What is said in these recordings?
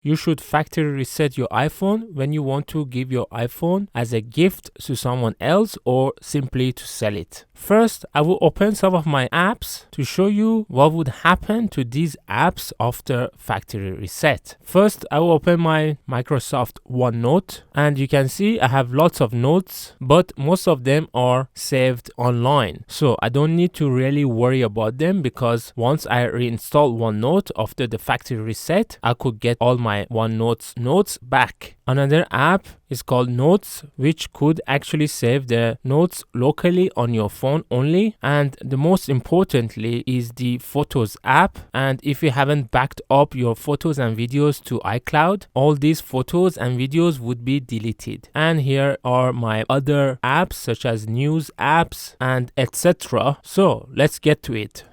you should factory reset your iPhone when you want to give your iPhone as a gift to someone else or simply to sell it. First, I will open some of my apps to show you what would happen to these apps after factory reset. First, I will open my Microsoft OneNote, and you can see I have lots of notes, but most of them are saved online. So I don't need to really worry about them because once I reinstall OneNote after the factory reset, I could get all my OneNote's notes back. Another app is called Notes, which could actually save the notes locally on your phone only. And the most importantly is the Photos app. And if you haven't backed up your photos and videos to iCloud, all these photos and videos would be deleted. And here are my other apps such as news apps and etc. So let's get to it.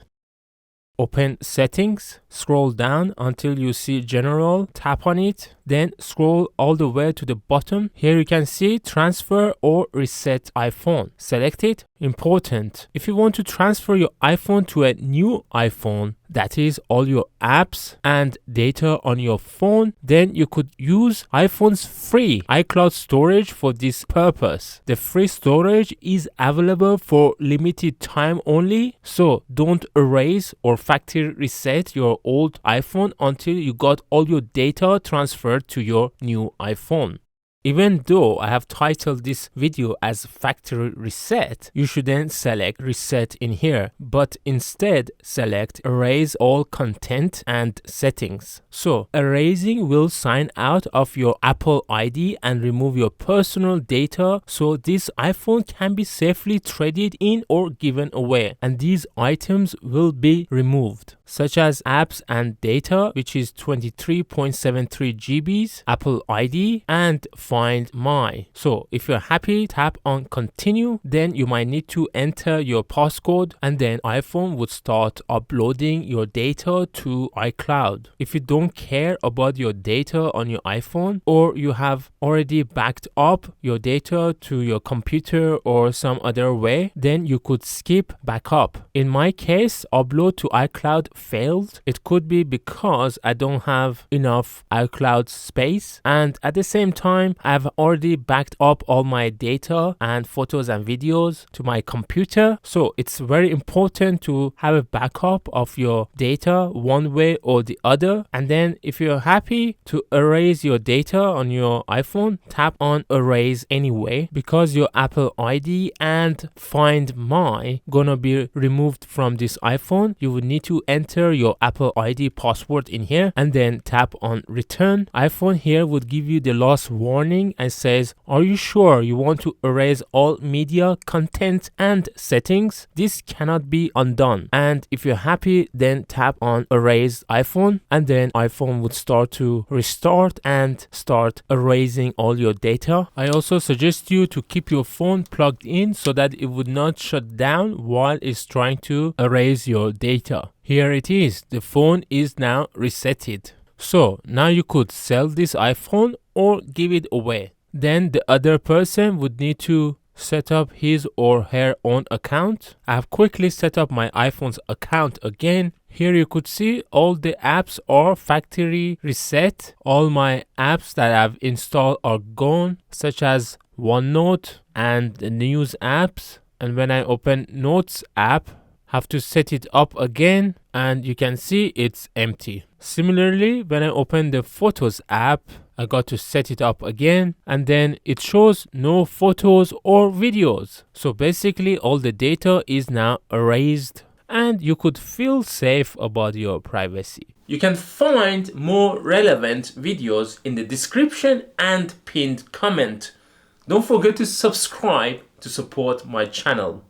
Open Settings, scroll down until you see General, tap on it, then scroll all the way to the bottom. Here you can see Transfer or Reset iPhone. Select it. Important. If you want to transfer your iPhone to a new iPhone, that is all your apps and data on your phone, then you could use iPhone's free iCloud storage for this purpose. The free storage is available for limited time only, so don't erase or factory reset your old iPhone until you got all your data transferred to your new iPhone. Even though I have titled this video as factory reset, you shouldn't select reset in here, but instead select erase all content and settings. So erasing will sign out of your Apple ID and remove your personal data, so this iPhone can be safely traded in or given away, and these items will be removed, such as apps and data, which is 23.73 GBs, Apple ID, and Find My. So if you're happy, tap on continue, then you might need to enter your passcode, and then iPhone would start uploading your data to iCloud. If you don't care about your data on your iPhone, or you have already backed up your data to your computer or some other way, then you could skip backup. In my case, upload to iCloud failed. It could be because I don't have enough iCloud space, and at the same time I've already backed up all my data and photos and videos to my computer. So it's very important to have a backup of your data one way or the other. And then if you're happy to erase your data on your iPhone, tap on erase anyway, because your Apple ID and Find My gonna be removed from this iPhone. You would need to enter your Apple ID password in here and then tap on return. iPhone here would give you the last warning and says, are you sure you want to erase all media, content and settings? This cannot be undone. And if you're happy, then tap on erase iPhone, and then iPhone would start to restart and start erasing all your data. I also suggest you to keep your phone plugged in so that it would not shut down while it's trying to erase your data. Here it is. The phone is now resetted. So now you could sell this iPhone or give it away. Then the other person would need to set up his or her own account. I've quickly set up my iPhone's account again. Here you could see all the apps are factory reset. All my apps that I've installed are gone, such as OneNote and the news apps. And when I open Notes app, have to set it up again, and you can see it's empty. Similarly, when I open the Photos app, I got to set it up again, and then it shows no photos or videos. So basically all the data is now erased, and you could feel safe about your privacy. You can find more relevant videos in the description and pinned comment. Don't forget to subscribe to support my channel.